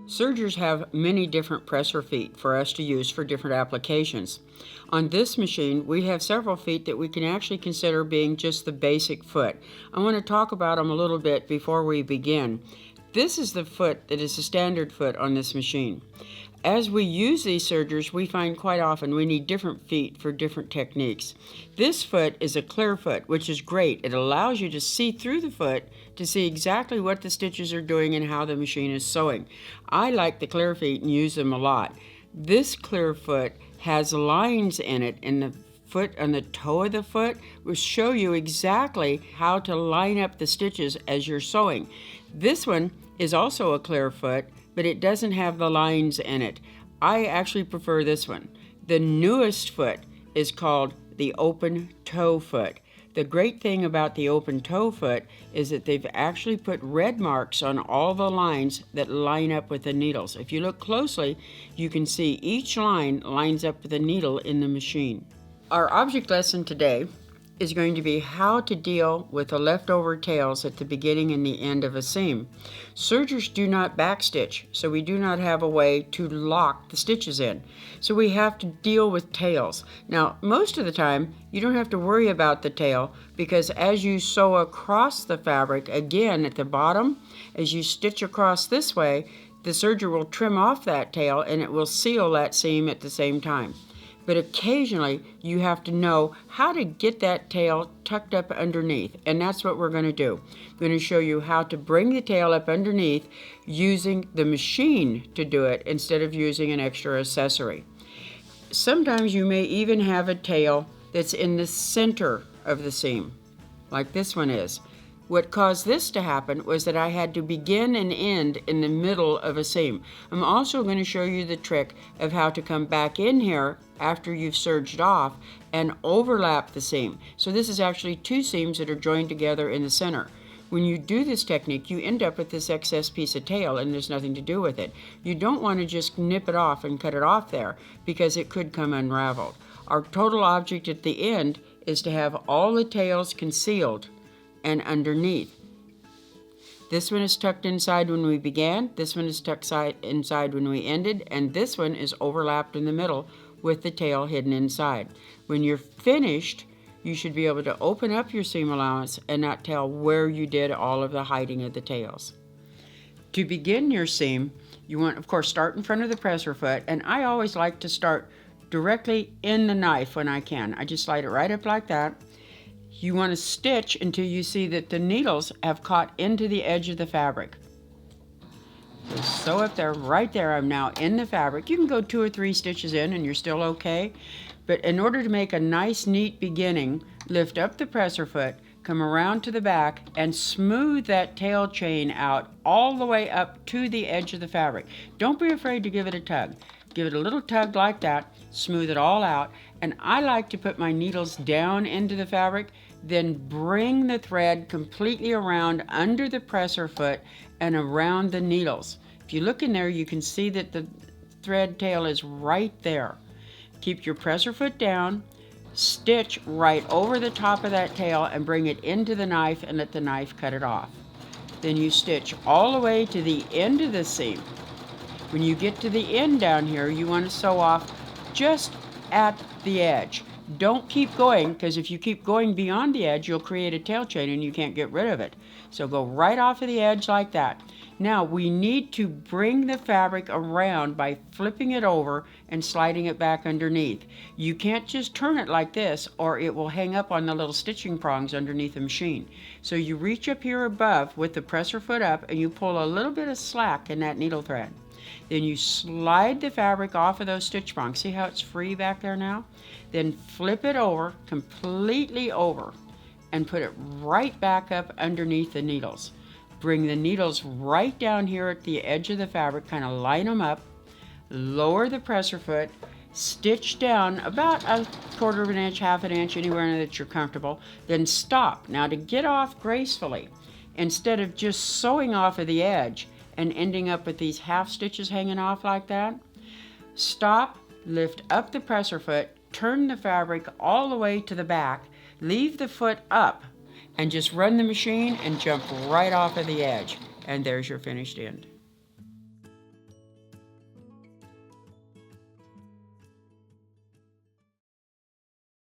Sergers have many different presser feet for us to use for different applications. On this machine, we have several feet that we can actually consider being just the basic foot. I want to talk about them a little bit before we begin. This is the foot that is the standard foot on this machine. As we use these sergers, we find quite often we need different feet for different techniques. This foot is a clear foot, which is great. It allows you to see through the foot to see exactly what the stitches are doing and how the machine is sewing. I like the clear feet and use them a lot. This clear foot has lines in it in the foot on the toe of the foot, which show you exactly how to line up the stitches as you're sewing. This one is also a clear foot, but it doesn't have the lines in it. I actually prefer this one. The newest foot is called the open toe foot. The great thing about the open toe foot is that they've actually put red marks on all the lines that line up with the needles. If you look closely, you can see each line lines up with a needle in the machine. Our object lesson today is going to be how to deal with the leftover tails at the beginning and the end of a seam. Sergers do not backstitch, so we do not have a way to lock the stitches in. So we have to deal with tails. Now, most of the time, you don't have to worry about the tail because as you sew across the fabric, again at the bottom, as you stitch across this way, the serger will trim off that tail and it will seal that seam at the same time. But occasionally you have to know how to get that tail tucked up underneath, and that's what we're going to do. I'm going to show you how to bring the tail up underneath using the machine to do it instead of using an extra accessory. Sometimes you may even have a tail that's in the center of the seam, like this one is. What caused this to happen was that I had to begin and end in the middle of a seam. I'm also going to show you the trick of how to come back in here after you've serged off and overlap the seam. So this is actually two seams that are joined together in the center. When you do this technique, you end up with this excess piece of tail and there's nothing to do with it. You don't want to just nip it off and cut it off there because it could come unraveled. Our total object at the end is to have all the tails concealed and underneath. This one is tucked inside when we began, this one is tucked inside when we ended, and this one is overlapped in the middle with the tail hidden inside. When you're finished, you should be able to open up your seam allowance and not tell where you did all of the hiding of the tails. To begin your seam, you want, of course, start in front of the presser foot, and I always like to start directly in the knife when I can. I just slide it right up like that. You want to stitch until you see that the needles have caught into the edge of the fabric. So sew up there, right there, I'm now in the fabric. You can go 2 or 3 stitches in and you're still okay. But in order to make a nice, neat beginning, lift up the presser foot, come around to the back, and smooth that tail chain out all the way up to the edge of the fabric. Don't be afraid to give it a tug. Give it a little tug like that, smooth it all out, and I like to put my needles down into the fabric, then bring the thread completely around under the presser foot and around the needles. If you look in there, you can see that the thread tail is right there. Keep your presser foot down, stitch right over the top of that tail and bring it into the knife and let the knife cut it off. Then you stitch all the way to the end of the seam. When you get to the end down here, you want to sew off just at the edge. Don't keep going, because if you keep going beyond the edge, you'll create a tail chain and you can't get rid of it. So go right off of the edge like that. Now we need to bring the fabric around by flipping it over and sliding it back underneath. You can't just turn it like this or it will hang up on the little stitching prongs underneath the machine. So you reach up here above with the presser foot up and you pull a little bit of slack in that needle thread. Then you slide the fabric off of those stitch prongs. See how it's free back there now? Then flip it over, completely over, and put it right back up underneath the needles. Bring the needles right down here at the edge of the fabric, kind of line them up, lower the presser foot, stitch down about 1/4 of an inch, 1/2 inch, anywhere that you're comfortable, then stop. Now to get off gracefully, instead of just sewing off of the edge and ending up with these half stitches hanging off like that, stop, lift up the presser foot, turn the fabric all the way to the back, leave the foot up, and just run the machine and jump right off of the edge. And there's your finished end.